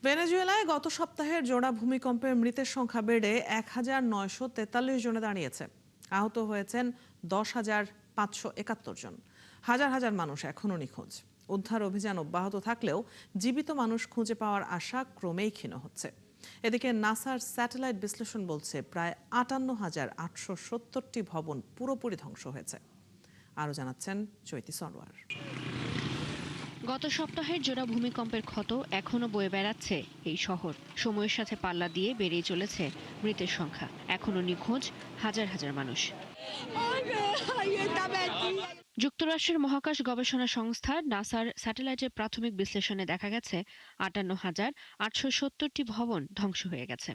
ভেনেজুয়েলায় গত সপ্তাহের জোড়া ভূমিকম্পে মৃতের সংখ্যা বেড়ে 1943 জনে দাঁড়িয়েছে। আহত হয়েছেন 10,571 জন। হাজার হাজার মানুষ এখনও নিখোঁজ। উদ্ধার অভিযান অব্যাহত থাকলেও জীবিত মানুষ খুঁজে পাওয়ার আশা ক্রমেই ক্ষীণ হচ্ছে। এদিকে নাসার স্যাটেলাইট বিশ্লেষণ বলছে প্রায় 58,870টি ভবন পুরোপুরি ধ্বংস হয়েছে। আরও জানাচ্ছেন চৈতি সরওয়ার। গত সপ্তাহের জোড়া ভূমিকম্পের ক্ষত এখনো বয়ে বেড়াচ্ছে এই শহর। সময়ের সাথে পাল্লা দিয়ে বেড়েই চলেছে মৃতের সংখ্যা। এখনো নিখোঁজ হাজার হাজার মানুষ। যুক্তরাষ্ট্রের মহাকাশ গবেষণা সংস্থা নাসার স্যাটেলাইটের প্রাথমিক বিশ্লেষণে দেখা গেছে 58,870টি ভবন ধ্বংস হয়ে গেছে।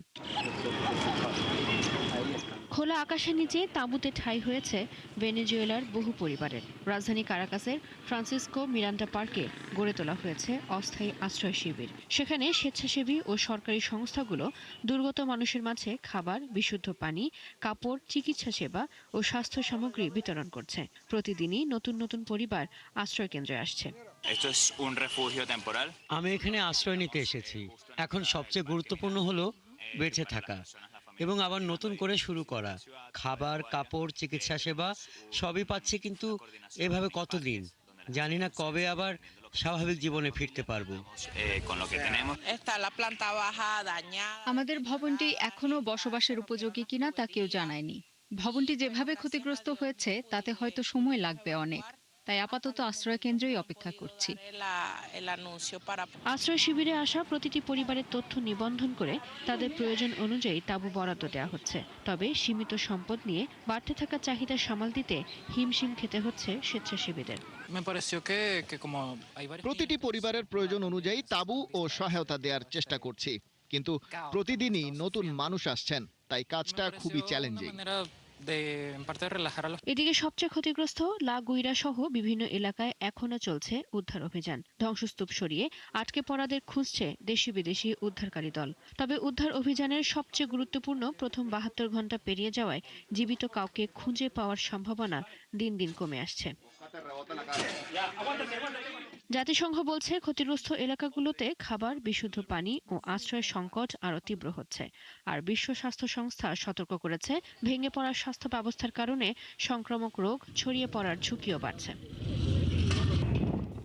খোলা আকাশের নিচে তাঁবুতে ঠাঁই হয়েছে ভেনেজুয়েলার বহু পরিবারের। রাজধানী কারাকাসের ফ্রান্সিসকো মিরান্ডা পার্কে গড়ে তোলা হয়েছে অস্থায়ী আশ্রয় শিবির। সেখানে স্বেচ্ছাসেবী ও সরকারি সংস্থাগুলো দুর্গত মানুষের মাঝে খাবার, বিশুদ্ধ পানি, কাপড়, চিকিৎসা সেবা ও স্বাস্থ্য সামগ্রী বিতরণ করছে। প্রতিদিনই নতুন নতুন পরিবার আশ্রয় কেন্দ্রে আসছে। আমি এখানে আশ্রয় নিতে এসেছি। এখন সবচেয়ে গুরুত্বপূর্ণ হলো বেঁচে থাকা এবং আবার নতুন করে শুরু করা। খাবার, কাপড়, চিকিৎসা সেবা সবই পাচ্ছি, কিন্তু এভাবে কতদিন? জানি না কবে আবার স্বাভাবিক জীবনে ফিরতে পারবো। আমাদের ভবনটি এখনো বসবাসের উপযোগী কিনা তা কেউ জানায়নি। ভবনটি যেভাবে ক্ষতিগ্রস্ত হয়েছে তাতে হয়তো সময় লাগবে অনেক, তাই আপাতত আশ্রয় কেন্দ্রেই অপেক্ষা করছি। আশ্রয় শিবিরে আসা প্রতিটি পরিবারের তথ্য নিবন্ধন করে তাদের প্রয়োজন অনুযায়ী তাঁবু বরাদ্দ দেওয়া হচ্ছে। তবে সীমিত সম্পদ নিয়ে বাড়তে থাকা চাহিদা সামাল দিতে হিমশিম খেতে হচ্ছে স্বেচ্ছাসেবীদের। প্রতিটি পরিবারের প্রয়োজন অনুযায়ী তাঁবু ও সহায়তা দেওয়ার চেষ্টা করছি, কিন্তু প্রতিদিনই নতুন মানুষ আসছেন, তাই কাজটা খুবই চ্যালেঞ্জিং। এদিকে সবচেয়ে ক্ষতিগ্রস্ত লা গুইরা সহ বিভিন্ন এলাকায় এখনো চলছে উদ্ধার অভিযান। ধ্বংসস্তূপ সরিয়ে আটকে পড়াদের খুঁজছে দেশি বিদেশি উদ্ধারকারী দল। তবে উদ্ধার অভিযানের সবচেয়ে গুরুত্বপূর্ণ প্রথম 72 ঘন্টা পেরিয়ে যাওয়ায় জীবিত কাউকে খুঁজে পাওয়ার সম্ভাবনা দিন দিন কমে আসছে। জাতিসংঘ বলছে ক্ষতিগ্রস্ত এলাকাগুলোতে খাবার, বিশুদ্ধ পানি ও আশ্রয়ের সংকট আরও তীব্র হচ্ছে। আর বিশ্ব স্বাস্থ্য সংস্থা সতর্ক করেছে ভেঙে পড়া স্বাস্থ্য ব্যবস্থার কারণে সংক্রামক রোগ ছড়িয়ে পড়ার ঝুঁকিও বাড়ছে।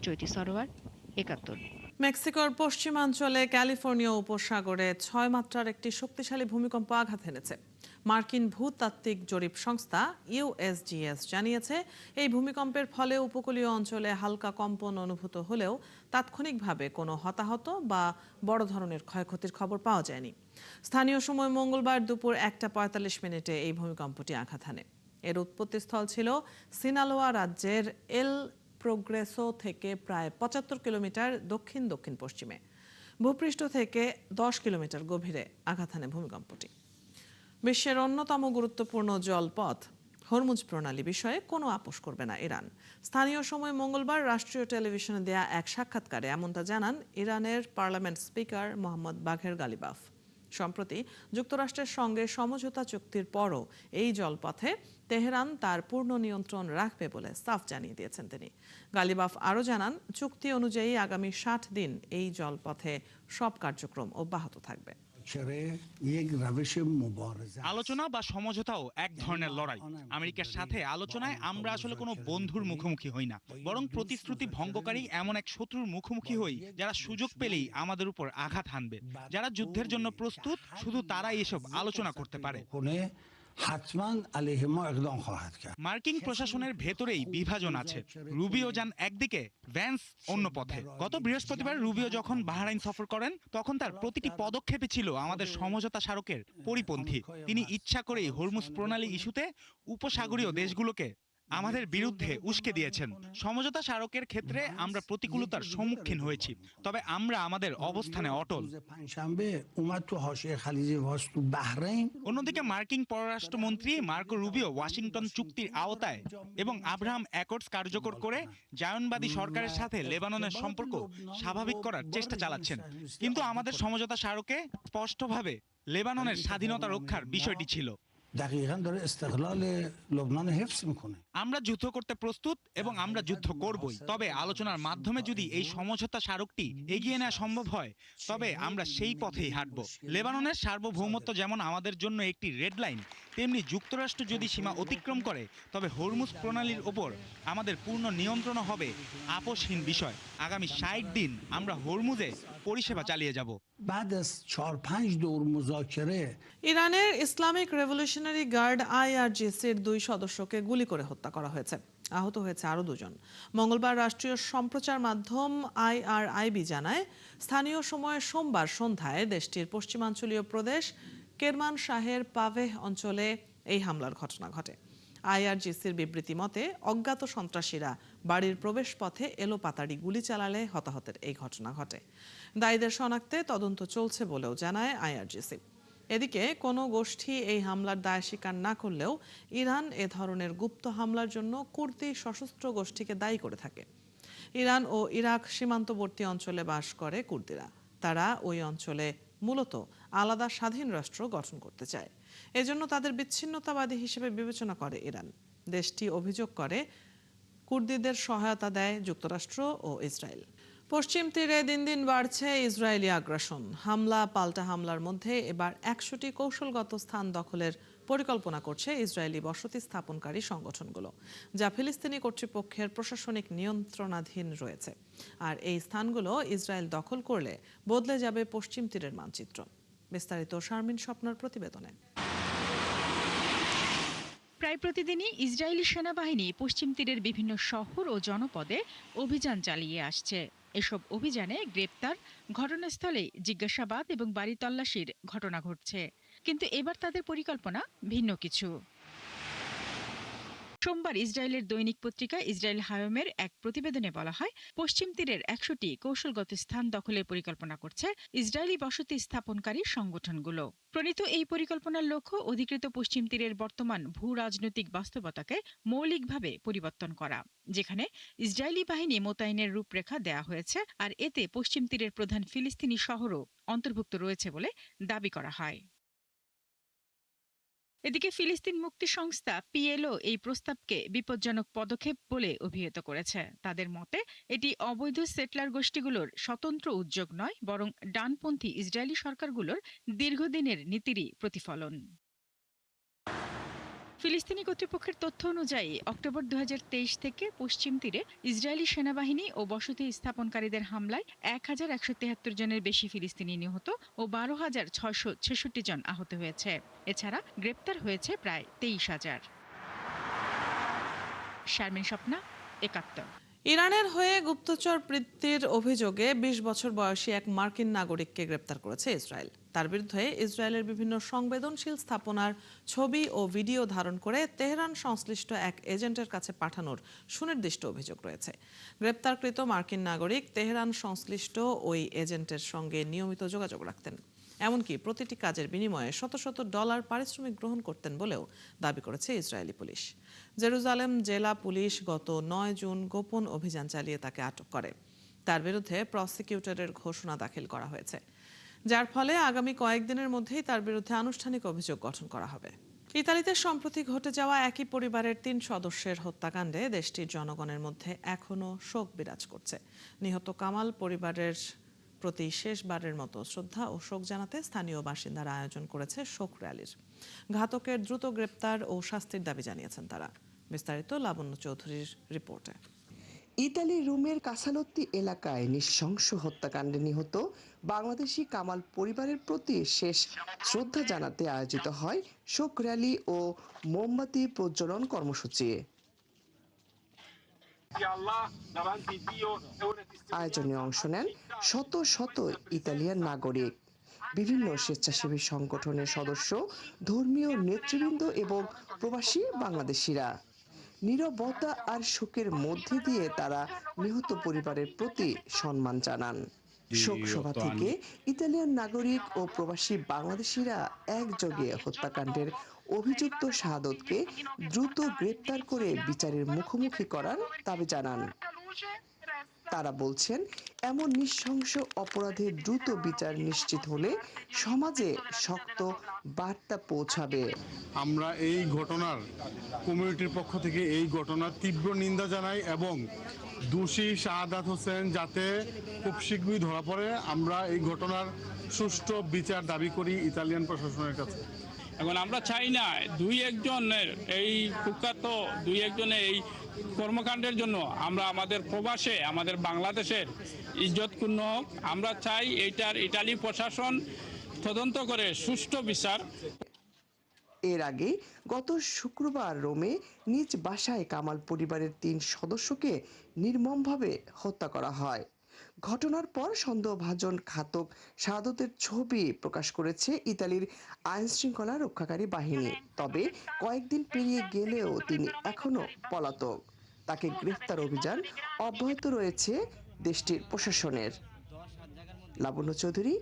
চৈতি সরোয়ার, ৭১। মেক্সিকোর পশ্চিমাঞ্চলে ক্যালিফোর্নিয়া উপসাগরে 6 মাত্রার একটি শক্তিশালী ভূমিকম্প আঘাত এনেছে। মার্কিন ভূতাত্ত্বিক জরিপ সংস্থা ইউএসজিএস জানিয়েছে এই ভূমিকম্পের ফলে উপকূলীয় অঞ্চলে হালকা কম্পন অনুভূত হলেও তাৎক্ষণিকভাবে কোনো হতাহত বা বড় ধরনের ক্ষয়ক্ষতির খবর পাওয়া যায়নি। স্থানীয় সময় মঙ্গলবার দুপুর 1:45 এই ভূমিকম্পটি আঘাত হানে। এর উৎপত্তিস্থল ছিল সিনালোয়া রাজ্যের এল প্রোগ্রেসো থেকে প্রায় 75 কিলোমিটার দক্ষিণ দক্ষিণ পশ্চিমে। ভূপৃষ্ঠ থেকে 10 কিলোমিটার গভীরে আঘাত হানে ভূমিকম্পটি। বিশ্বের অন্যতম গুরুত্বপূর্ণ জলপথ হরমুজ প্রণালী বিষয়ে কোনো আপোষ করবে না ইরান। স্থানীয় সময় মঙ্গলবার রাষ্ট্রীয় টেলিভিশনে দেয়া এক সাক্ষাৎকারে এমনটা জানান ইরানের পার্লামেন্ট স্পিকার মোহাম্মদ বাঘের গালিবাফ। সম্প্রতি যুক্তরাষ্ট্রের সঙ্গে সমঝোতা চুক্তির পরও এই জলপথে তেহরান তার পূর্ণ নিয়ন্ত্রণ রাখবে বলে সাফ জানিয়ে দিয়েছেন তিনি। গালিবাফ আরও জানান, চুক্তি অনুযায়ী আগামী 60 দিন এই জলপথে সব কার্যক্রম অব্যাহত থাকবে। আলোচনা বা সমঝোতাও এক ধরনের লড়াই। আমেরিকার সাথে আলোচনায় আমরা আসলে কোনো বন্ধুর মুখোমুখি হই না, বরং প্রতিশ্রুতি ভঙ্গকারী এমন এক শত্রুর মুখোমুখি হই যারা সুযোগ পেলেই আমাদের উপর আঘাত হানবে। যারা যুদ্ধের জন্য প্রস্তুত, শুধু তারাই এসব আলোচনা করতে পারে। মার্কিন প্রশাসনের ভেতরেই বিভাজন আছে। রুবিও যান একদিকে, ভ্যান্স অন্য পথে। গত বৃহস্পতিবার রুবিও যখন বাহরাইন সফর করেন তখন তার প্রতিটি পদক্ষেপে ছিল আমাদের সমঝোতা স্মারকের পরিপন্থী। তিনি ইচ্ছা করেই হরমুজ প্রণালী ইস্যুতে উপসাগরীয় দেশগুলোকে আমাদের বিরুদ্ধে উস্কে দিয়েছেন। সমঝোতা স্মারকের ক্ষেত্রে আমরা প্রতিকূলতার সম্মুখীন হয়েছি, তবে আমরা আমাদের অবস্থানে অটল। অন্যদিকে মার্কিন পররাষ্ট্রমন্ত্রী মার্কো রুবিও ওয়াশিংটন চুক্তির আওতায় এবং আব্রাহাম অ্যাকর্ডস কার্যকর করে জায়নবাদী সরকারের সাথে লেবাননের সম্পর্ক স্বাভাবিক করার চেষ্টা চালাচ্ছেন। কিন্তু আমাদের সমঝোতা স্মারকে স্পষ্টভাবে লেবাননের স্বাধীনতা রক্ষার বিষয়টি ছিল। دقیقاً داره استقلال لبنان حفظ میکنه আমরা যুদ্ধ করতে প্রস্তুত এবং আমরা যুদ্ধ করবই, তবে আলোচনার মাধ্যমে যদি এই সমঝোতা স্মারকটি এগিয়ে নেওয়া সম্ভব হয় তবে আমরা সেই পথেই হাঁটব। লেবাননের সার্বভৌমত্ব যেমন আমাদের জন্য একটি রেড লাইন, তেমনি যুক্তরাষ্ট্র যদি সীমা অতিক্রম করে তবে হরমুজ প্রণালীর ওপর আমাদের পূর্ণ নিয়ন্ত্রণ হবে আপোষহীন বিষয়। আগামী ৬০ দিন আমরা হরমুজে পরিষেবা চালিয়ে যাব। بعد از 4-5 دور مذاکره ইরানের ইসলামিক রেভলিউশনারি গার্ড আইআরজিসির 2 সদস্যকে গুলি করে হত্যা করা হয়েছে। আহত হয়েছে আরও 2 জন। মঙ্গলবার রাষ্ট্রীয় সম্প্রচার মাধ্যম IRIB জানায়, স্থানীয় সময় সোমবার সন্ধ্যায় দেশটির পশ্চিমাঞ্চলীয় প্রদেশ কেরমান শাহের পাভেহ অঞ্চলে এই হামলার ঘটনা ঘটে। আইআরজিসির বিবৃতি মতে, অজ্ঞাত সন্ত্রাসীরা বাড়ির প্রবেশ পথে এলোপাতাড়ি গুলি চালালে হতাহতের এই ঘটনা ঘটে। দায়ীদের শনাক্তে তদন্ত চলছে বলেও জানায় আইআরজিসি। এদিকে কোনো গোষ্ঠী এই হামলার দায় স্বীকার না করলেও ইরান এ ধরনের গুপ্ত হামলার জন্য কুর্দি সশস্ত্র গোষ্ঠীকে দায়ী করে থাকে। ইরান ও ইরাক সীমান্তবর্তী অঞ্চলে বাস করে কুর্দিরা। তারা ওই অঞ্চলে মূলত আলাদা স্বাধীন রাষ্ট্র গঠন করতে চায়। এজন্য তাদের বিচ্ছিন্নতাবাদী হিসেবে বিবেচনা করে ইরান। দেশটি অভিযোগ করে কুর্দিদের সহায়তা দেয় যুক্তরাষ্ট্র ও ইসরায়েল। পশ্চিম তীরে দিন দিন বাড়ছে ইসরায়েলি আগ্রাসন। হামলা পাল্টা হামলার মধ্যে এবার 100টি কৌশলগত স্থান দখলের পরিকল্পনা করছে ইসরায়েলি বসতি স্থাপনকারী সংগঠনগুলো, যা ফিলিস্তিনি কর্তৃপক্ষের প্রশাসনিক নিয়ন্ত্রণাধীন রয়েছে। আর এই স্থানগুলো ইসরায়েল দখল করলে বদলে যাবে পশ্চিম তীরের মানচিত্র। বিস্তারিত শারমিন স্বপ্নার প্রতিবেদনে। প্রায় প্রতিদিনই ইসরায়েলি সেনাবাহিনী পশ্চিম তীরের বিভিন্ন শহর ও জনপদে অভিযান চালিয়ে আসছে। এসব অভিযানে গ্রেপ্তার, ঘটনাস্থলে জিজ্ঞাসাবাদ এবং বাড়ি তল্লাশির ঘটনা ঘটছে। কিন্তু এবার তাদের পরিকল্পনা ভিন্ন কিছু। সোমবার ইসরায়েলের দৈনিক পত্রিকা ইসরায়েল হায়মের এক প্রতিবেদনে বলা হয়, পশ্চিম তীরের 100টি কৌশলগত স্থান দখলের পরিকল্পনা করছে ইসরায়েলি বসতি স্থাপনকারী সংগঠনগুলো। প্রণীত এই পরিকল্পনার লক্ষ্য অধিকৃত পশ্চিম তীরের বর্তমান ভূ রাজনৈতিক বাস্তবতাকে মৌলিকভাবে পরিবর্তন করা, যেখানে ইসরায়েলি বাহিনী মোতায়েনের রূপরেখা দেয়া হয়েছে, আর এতে পশ্চিম তীরের প্রধান ফিলিস্তিনি শহরও অন্তর্ভুক্ত রয়েছে বলে দাবি করা হয়। এদিকে ফিলিস্তিন মুক্তি সংস্থা PLO এই প্রস্তাবকে বিপজ্জনক পদক্ষেপ বলে অভিহিত করেছে। তাদের মতে এটি অবৈধ সেটলার গোষ্ঠীগুলোর স্বতন্ত্র উদ্যোগ নয়, বরং ডানপন্থী ইসরায়েলি সরকারগুলোর দীর্ঘদিনের নীতিরই প্রতিফলন। ফিলিস্তিনি কর্তৃপক্ষের তথ্য অনুযায়ী অক্টোবর 2023 থেকে পশ্চিম তীরে ইসরায়েলি সেনাবাহিনী ও বসতি স্থাপনকারীদের হামলায় 1173 জনের বেশি ফিলিস্তিনি নিহত ও 12,666 জন আহত হয়েছে। এছাড়া গ্রেপ্তার হয়েছে প্রায় 23,000। শারমিন স্বপ্না, একাত্তর। ইরানের হয়ে গুপ্তচর বৃত্তির অভিযোগে 20 বছর বয়সী এক মার্কিন নাগরিককে গ্রেপ্তার করেছে ইসরায়েল। তার বিরুদ্ধে ইসরায়েলের বিভিন্ন সংবেদনশীল স্থাপনার ছবি ও ভিডিও ধারণ করে তেহরান সংশ্লিষ্ট এক এজেন্টের কাছে পাঠানোর সুনির্দিষ্ট অভিযোগ রয়েছে। গ্রেপ্তারকৃত মার্কিন নাগরিক তেহরান সংশ্লিষ্ট ওই এজেন্টের সঙ্গে নিয়মিত যোগাযোগ রাখতেন, এমনকি প্রতিটি কাজের বিনিময়ে শত শত ডলার পারিশ্রমিক গ্রহণ করতেন বলেও দাবি করেছে ইসরায়েলি পুলিশ। জেরুজালেম জেলা পুলিশ গত 9 জুন গোপন অভিযান চালিয়ে তাকে আটক করে। তার বিরুদ্ধে প্রসিকিউটরের ঘোষণা দাখিল করা হয়েছে, যার ফলে আগামী কয়েকদিনের মধ্যেই তার বিরুদ্ধে আনুষ্ঠানিক অভিযোগ গঠন করা হবে। ইতালিতে সম্প্রতি ঘটে যাওয়া একই পরিবারের 3 সদস্যের হত্যাকাণ্ডে দেশটির জনগণের মধ্যে এখনও শোক বিরাজ করছে। নিহত কামাল পরিবারের প্রতি শেষবারের মতো শ্রদ্ধা ও শোক জানাতে স্থানীয় বাসিন্দারা আয়োজন করেছে শোক র্যালির। ঘাতকের দ্রুত গ্রেপ্তার ও শাস্তির দাবি জানিয়েছেন তারা। বিস্তারিত লাবণ্য চৌধুরীর রিপোর্টে। ইতালির রোমের কাসালোত্তি এলাকায় নৃশংস হত্যাকাণ্ডে নিহত বাংলাদেশি কামাল পরিবারের প্রতি শেষ শ্রদ্ধা জানাতে আয়োজিত হয় শোক র্যালি ও মোমবাতি প্রজ্বলন কর্মসূচি। আয়োজনে অংশ নেন শত শত ইতালিয়ান নাগরিক, বিভিন্ন স্বেচ্ছাসেবী সংগঠনের সদস্য, ধর্মীয় নেতৃবৃন্দ এবং প্রবাসী বাংলাদেশিরা। নীরবতা আর শোকের মধ্যে দিয়ে তারা নিহত পরিবারের প্রতি সম্মান জানান। শোকসভা থেকে ইতালিয়ান নাগরিক ও প্রবাসী বাংলাদেশিরা একযোগে হত্যাকাণ্ডের অভিযুক্ত শাহাদতকে দ্রুত গ্রেপ্তার করে বিচারের মুখোমুখি করার দাবি জানান। তারা বলছেন, এমন নৃশংস অপরাধের দ্রুত বিচার নিশ্চিত হলে সমাজে শক্ত বার্তা পৌঁছাবে। আমরা এই ঘটনার কমিউনিটির পক্ষ থেকে এই ঘটনার তীব্র নিন্দা জানাই এবং দোষী শাহাদাত হোসেন যাতে খুব শীঘ্রই ধরা পড়ে, আমরা এই ঘটনার সুষ্ঠু বিচার দাবি করি ইতালিয়ান প্রশাসনের কাছে। এখন আমরা চাই না দুই একজনের এই কুখ্যাত এই কর্মকাণ্ডের জন্য আমরা আমাদের প্রবাসে আমাদের বাংলাদেশের ইজ্জত ক্ষুণ্ণ হোক। আমরা চাই এইটার ইতালি প্রশাসন তদন্ত করে সুষ্ঠু বিচার। এর আগে গত শুক্রবার রোমে নিজ বাসায় কামাল পরিবারের 3 সদস্যকে নির্মমভাবে হত্যা করা হয়। ঘটনার পর সন্দেহভাজন ঘাতক শাহাদতের ছবি প্রকাশ করেছে ইতালির আইনশৃঙ্খলা রক্ষাকারী বাহিনী। তবে কয়েকদিন পেরিয়ে গেলেও তিনি এখনো পলাতক। তাকে গ্রেফতার অভিযান অব্যাহত রয়েছে দেশটির প্রশাসনের। লাবণ্য চৌধুরী,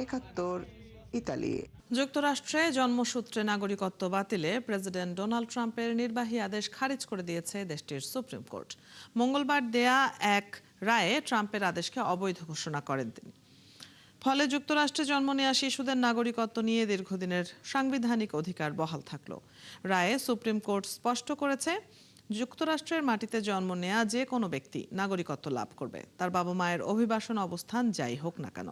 ৭১, ইতালি। যুক্তরাষ্ট্রে জন্মসূত্রে নাগরিকত্ব বাতিলে প্রেসিডেন্ট ডোনাল্ড ট্রাম্পের নির্বাহী আদেশ খারিজ করে দিয়েছে দেশটির সুপ্রিম কোর্ট। মঙ্গলবার দেয়া এক রায়ে ট্রাম্পের আদেশকে অবৈধ ঘোষণা করেন তিনি। ফলে যুক্তরাষ্ট্রে জন্ম নেওয়া শিশুদের নাগরিকত্ব নিয়ে দীর্ঘদিনের সাংবিধানিক অধিকার বহাল থাকলো। রায়ে সুপ্রিম কোর্ট স্পষ্ট করেছে, যুক্তরাষ্ট্রের মাটিতে জন্ম নেয়া যে কোনো ব্যক্তি নাগরিকত্ব লাভ করবে, তার বাবা মায়ের অভিবাসন অবস্থান যাই হোক না কেন।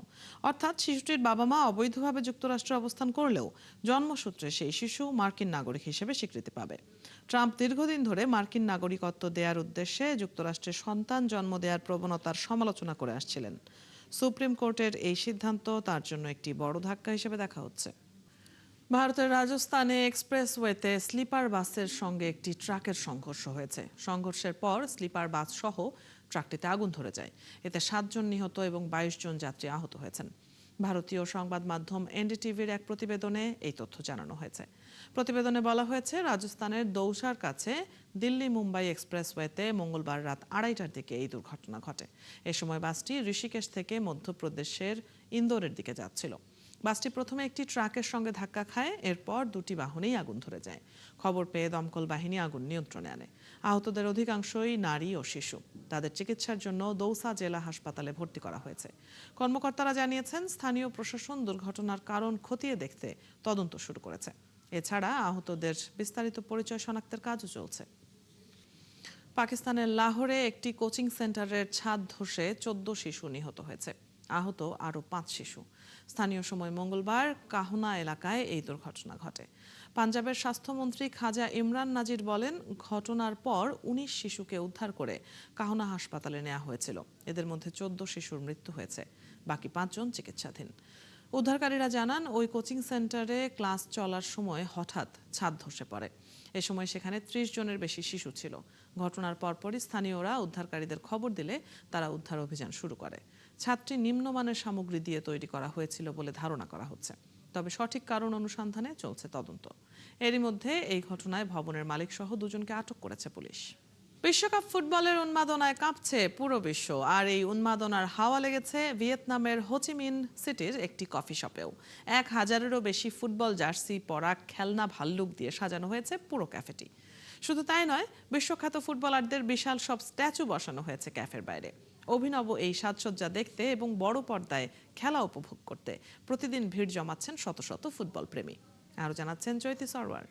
অর্থাৎ শিশুটির বাবা মা অবৈধভাবে যুক্তরাষ্ট্রে অবস্থান করলেও জন্মসূত্রে সেই শিশু মার্কিন নাগরিক হিসেবে স্বীকৃতি পাবে। ট্রাম্প দীর্ঘদিন ধরে মার্কিন নাগরিকত্ব দেওয়ার উদ্দেশ্যে যুক্তরাষ্ট্রে সন্তান জন্ম দেওয়ার প্রবণতার সমালোচনা করে আসছিলেন। সুপ্রিম কোর্টের এই সিদ্ধান্ত তার জন্য একটি বড় ধাক্কা হিসেবে দেখা হচ্ছে। ভারতের রাজস্থানে এক্সপ্রেসওয়েতে স্লিপার বাসের সঙ্গে একটি ট্রাকের সংঘর্ষ হয়েছে। সংঘর্ষের পর স্লিপার বাস সহ ট্রাকটিতে আগুন ধরে যায়। এতে 7 জন নিহত এবং 22 জন যাত্রী আহত হয়েছেন। ভারতীয় সংবাদ মাধ্যম এনডিটিভির এক প্রতিবেদনে এই তথ্য জানানো হয়েছে। প্রতিবেদনে বলা হয়েছে, রাজস্থানের দৌসার কাছে দিল্লি মুম্বাই এক্সপ্রেসওয়েতে মঙ্গলবার রাত 2:30টার দিকে এই দুর্ঘটনা ঘটে। এ সময় বাসটি ঋষিকেশ থেকে মধ্যপ্রদেশের ইন্দোরের দিকে যাচ্ছিল। বাসটি প্রথমে একটি ট্রাকের সঙ্গে ধাক্কা খায়, এরপর 2টি বাহনেই আগুন ধরে যায়। খবর পেয়ে দমকল বাহিনী আগুন নিয়ন্ত্রণে আনে। আহতদের অধিকাংশই নারী ও শিশু। তাদের চিকিৎসার জন্য দৌসা জেলা হাসপাতালে ভর্তি করা হয়েছে। কর্মকর্তারা জানিয়েছেন, স্থানীয় প্রশাসন দুর্ঘটনার কারণ খতিয়ে দেখতে তদন্ত শুরু করেছে। এছাড়া আহতদের বিস্তারিত পরিচয় শনাক্তের কাজও চলছে। পাকিস্তানের লাহোরে একটি কোচিং সেন্টারের ছাদ ধসে 14 শিশু নিহত হয়েছে। আহত আরও 5 শিশু। স্থানীয় সময় মঙ্গলবার কাহনা এলাকায় এই দুর্ঘটনা ঘটে। পাঞ্জাবের স্বাস্থ্যমন্ত্রী খাজা ইমরান নাজির বলেন, ঘটনার পর 19 শিশুকে উদ্ধার করে কাহনা হাসপাতালে নেওয়া হয়েছিল। এদের মধ্যে 14 শিশুর মৃত্যু হয়েছে, বাকি 5 জন চিকিৎসাধীন। উদ্ধারকারীরা জানান, ওই কোচিং সেন্টারে ক্লাস চলার সময় হঠাৎ ছাদ ধসে পড়ে। এ সময় সেখানে 30 জনের বেশি শিশু ছিল। ঘটনার পরপরই স্থানীয়রা উদ্ধারকারীদের খবর দিলে তারা উদ্ধার অভিযান শুরু করে। ছাদটি নিম্নমানের সামগ্রী দিয়ে তৈরি করা হয়েছিল বলে ধারণা করা হচ্ছে। তবে সঠিক কারণ অনুসন্ধানে চলছে তদন্ত। এরই মধ্যে এই ঘটনায় ভবনের মালিক সহ 2 জনকে আটক করেছে পুলিশ। বিশ্বকাপ ফুটবলের উন্মাদনায় কাঁপছে পুরো বিশ্ব। আর এই উন্মাদনার হাওয়া লেগেছে ভিয়েতনামের হোচিমিন সিটির একটি কফি শপেও। 1000-এরও বেশি ফুটবল জার্সি পরা খেলনা ভাল্লুক দিয়ে সাজানো হয়েছে পুরো ক্যাফেটি। শুধু তাই নয়, বিশ্বখ্যাত ফুটবলারদের বিশাল সব স্ট্যাচু বসানো হয়েছে ক্যাফের বাইরে। অভিনব এই সাজসজ্জা দেখতে এবং বড় পর্দায় খেলা উপভোগ করতে প্রতিদিন ভিড় জমাচ্ছেন শত শত ফুটবল প্রেমী। আরও জানাচ্ছেন চৈতি সরওয়ার।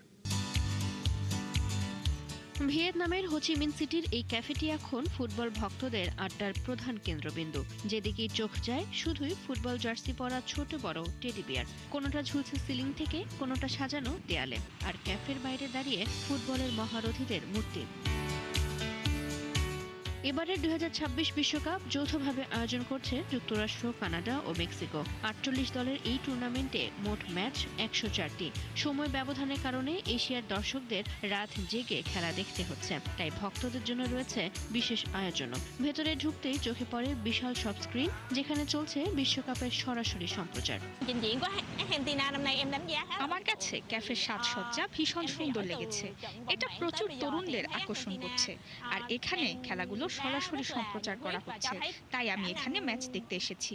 ভিয়েতনামের হোচিমিন সিটির এই ক্যাফেটি এখন ফুটবল ভক্তদের আড্ডার প্রধান কেন্দ্রবিন্দু। যেদিকেই চোখ যায় শুধুই ফুটবল জার্সি পরা ছোট বড় টেডি বিয়ার। কোনোটা ঝুলছে সিলিং থেকে, কোনোটা সাজানো দেয়ালে। আর ক্যাফের বাইরে দাঁড়িয়ে ফুটবলের মহারথীদের মূর্তি। এবারের 2026 বিশ্বকাপ যৌথভাবে আয়োজন করছে যুক্তরাষ্ট্র, কানাডা ও মেক্সিকো। 48 দলের এই টুর্নামেন্টে মোট ম্যাচ 104টি। সময় ব্যবধানের কারণে এশিয়ার দর্শকদের রাত জেগে খেলা দেখতে হচ্ছে, তাই ভক্তদের জন্য রয়েছে বিশেষ আয়োজনও। ভেতরে ঢুকতেই চোখে পড়ে বিশাল সব স্ক্রিন, যেখানে চলছে বিশ্বকাপের সরাসরি সম্প্রচার। আমার কাছে ক্যাফের সাজসজ্জা ভীষণ সুন্দর লেগেছে। এটা প্রচুর তরুণদের আকর্ষণ করছে। আর এখানে খেলাগুলো সরাসরি সম্প্রচার করা হচ্ছে, তাই আমি এখানে ম্যাচ দেখতে এসেছি।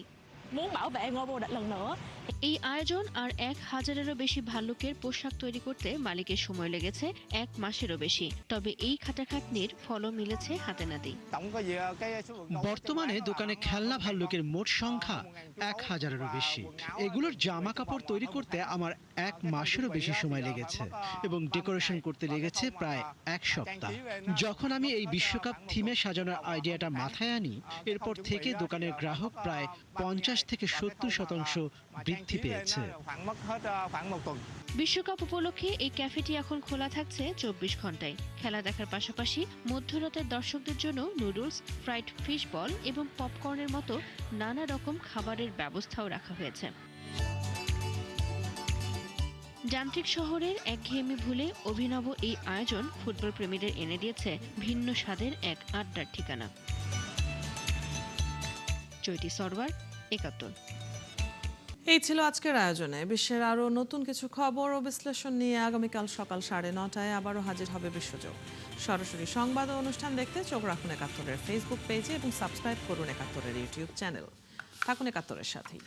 এই আয়োজন আর 1000-এরও বেশি ভাল্লুকের পোশাক তৈরি করতে মালিকের সময় লেগেছে 1 মাসেরও বেশি। তবে এই খাটাখাটনির ফলও মিলেছে হাতে নাতেই। বর্তমানে দোকানে খেলনা ভাল্লুকের মোট সংখ্যা 1000-এরও বেশি। এগুলোর জামা কাপড় তৈরি করতে আমার 1 মাসেরও বেশি সময় লেগেছে এবং ডেকোরেশন করতে লেগেছে প্রায় 1 সপ্তাহ। যখন আমি এই বিশ্বকাপ থিমে সাজানোর আইডিয়াটা মাথায় আনি, এরপর থেকে দোকানের গ্রাহক প্রায় 50 থেকে 70% বৃদ্ধি পেয়েছে। বিশ্বকাপ উপলক্ষে এই ক্যাফেটি এখন খোলা থাকছে 24 ঘন্টায়। খেলা দেখার পাশাপাশি মধ্যরাতের দর্শকদের জন্য নুডলস, ফ্রাইড ফিশ বল এবং পপকর্নের মতো নানা রকম খাবারের ব্যবস্থাও রাখা হয়েছে। যান্ত্রিক শহরের একঘেয়েমি ভুলে অভিনব এই আয়োজন ফুটবল প্রেমীদের এনে দিয়েছে ভিন্ন স্বাদের এক আড্ডার ঠিকানা। চৈতি সরওয়ার, 71। এই ছিল আজকের আয়োজনে। বিশ্বের আরও নতুন কিছু খবর ও বিশ্লেষণ নিয়ে আগামীকাল সকাল 9:30টায় আবারও হাজির হবে বিশ্বযোগ। সরাসরি সংবাদ ও অনুষ্ঠান দেখতে চোখ রাখুন 71-এর ফেসবুক পেজে এবং সাবস্ক্রাইব করুন 71-এর ইউটিউব চ্যানেল। থাকুন 71-এর সাথেই।